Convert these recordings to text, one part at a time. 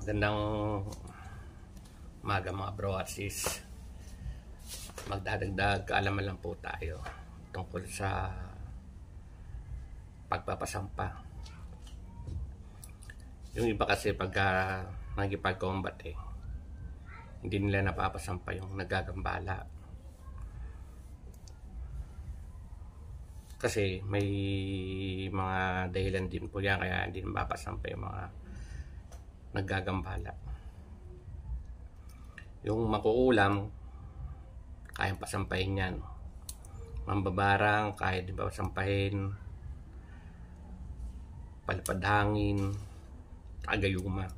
Gandang umaga mga bro at sis. Magdadagdag kaalaman lang po tayo tungkol sa pagpapasampa. Yung iba kasi pagka nagipag-combat hindi nila napapasampa yung nagagambala. Kasi may mga dahilan din po yan kaya hindi napapasampa yung mga naggagambala. Yung makuulam kayang pasampahin yan, mambabarang kaya di ba pasampahin, palipad hangin, agayuma,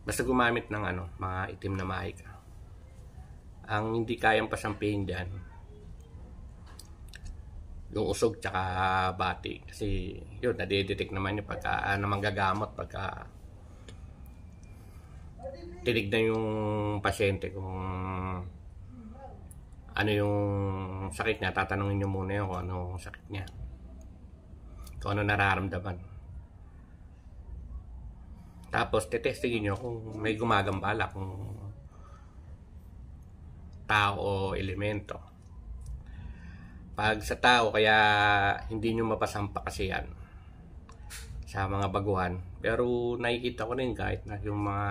basta gumamit ng mga itim na mahika. Ang hindi kayang pasampahin dyan yung usog tsaka bati, kasi yun nadidetect naman yung pagka manggagamot pagka tinignan yung pasyente kung ano yung sakit niya. Tatanungin nyo muna yun kung ano sakit niya, kung ano nararamdaman, tapos tetestingin nyo kung may gumagambala, kung tao o elemento. Pag sa tao kaya hindi nyo mapasampa kasi yan sa mga baguhan, pero nakikita ko rin kahit na yung mga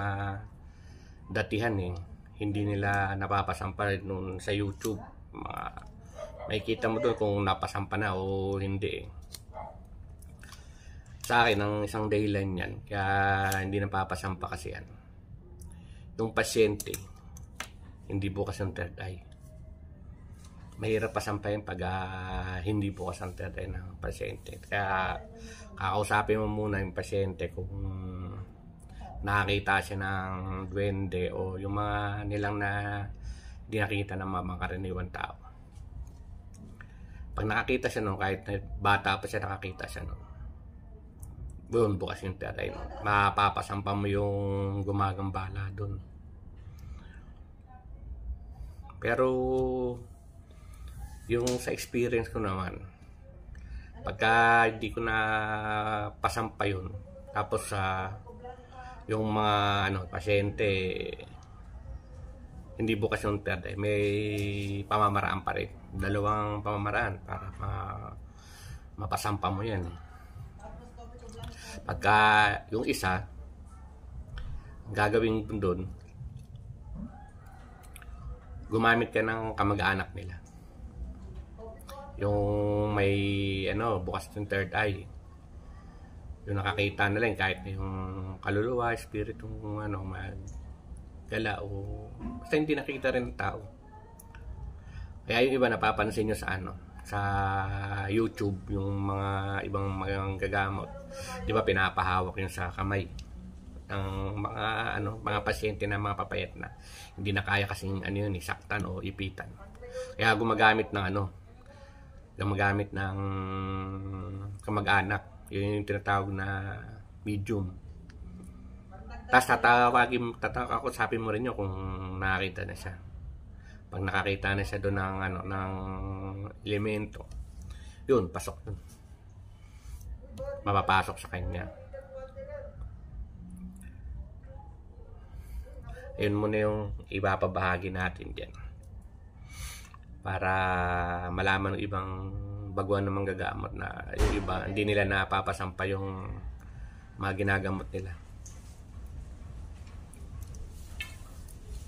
datihan hindi nila napapasampa nun sa YouTube. Makikita mo doon kung napasampa na o hindi. Sa akin ang isang dahilan yan kaya hindi napapasampa kasi yan, yung pasyente hindi bukas ang third eye. Mahirap pasampahin pag hindi bukas ang third eye ng pasyente. Kaya kakausapin mo muna yung pasyente kung nakakita siya ng duwende o yung mga nilang na di nakita ng mga karaniwang tao. Pag nakakita siya nun, kahit na bata pa siya, nakakita siya nun, doon bukas yung third eye nun. Mapapasampa mo yung gumagambala doon. Pero yung sa experience ko naman, pagka hindi ko na pasampa yun, tapos yung mga pasyente hindi bukas yung third eye, may pamamaraan pa rin, dalawang pamamaraan para mapasampa mo yan. Pagka yung isa, ang gagawin doon, gumamit ka ng kamag-anak nila, yung may bukas yung third eye, yung nakakita na lang kahit yung kaluluwa, espiritu, magala o basta hindi nakita rin ng tao. Kaya yung iba napapansin nyo sa YouTube, yung mga ibang gagamot, di ba pinapahawak yung sa kamay ng mga pasyente na mga papayat na hindi na kaya kasing saktan o ipitan. Kaya gumagamit ng kamag-anak, yun yung tinatawag na medium. Tapos tatakusapin mo rin yun kung nakakita na siya. Pag nakakita na siya doon ng elemento, yun, pasok dun, mapapasok sa kanya. Yun muna yung ibabahagi natin dyan para malaman ng ibang baguhan ng manggagamot na yung iba hindi nila napapasampa yung mga ginagamot nila.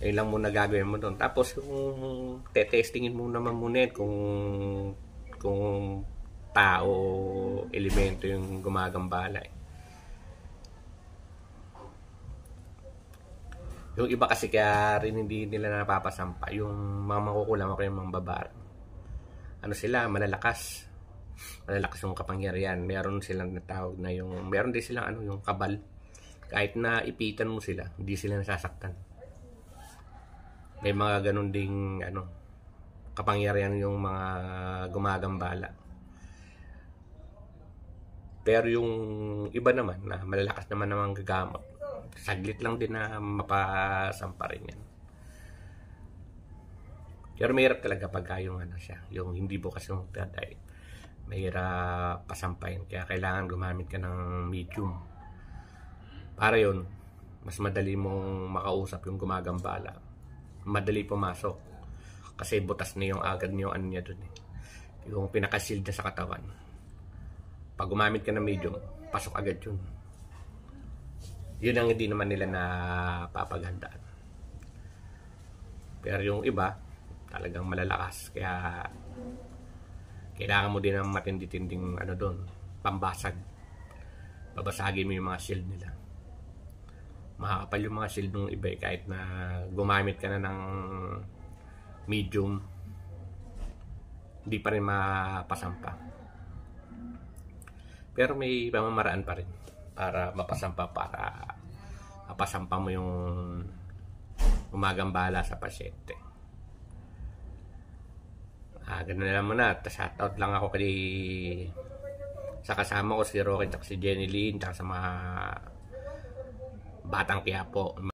Yun lang muna gagawin mo doon. Tapos kung tetestingin mo naman muna kung tao o elemento yung gumagambala. Yung iba kasi kaya rin hindi nila napapasampa, yung mga makukulam ako yung mga babarang. Sila, malalakas yung kapangyarihan. Meron silang natawag na meron din silang yung kabal. Kahit na ipitan mo sila, hindi sila nasasaktan. May mga ganun ding kapangyarihan yung mga gumagambala. Pero yung iba naman na malalakas naman gagamot, saglit lang din na mapasampa rin yan. Pero mahirap talaga pagka yung yung hindi bukas yung third eye. Mahirap pasampahin, kaya kailangan gumamit ka ng medium. Para yun, mas madali mong makausap yung gumagambala. Madali pumasok. Kasi butas na yung agad yung ano niya dun eh. Yung pinaka-shield niya sa katawan. Pag gumamit ka ng medium, pasok agad yun. Yun ang hindi naman nila napapaghandaan. Pero yung iba, talagang malalakas. Kaya kailangan mo din ng matindi-tinding ano doon, pambasag. Babasagin mo yung mga shield nila. Makakapal yung mga shield ng iba kahit na gumamit ka na ng medium, hindi pa rin mapasampa. Pero may pamamaraan pa rin para mapasampa, para mapasampa mo yung gumagambala sa pasyente. Ganun na lang muna. Shoutout lang ako sa kasama ko si Rocky at si Jenny Lynn at sa mga Batang Quiapo.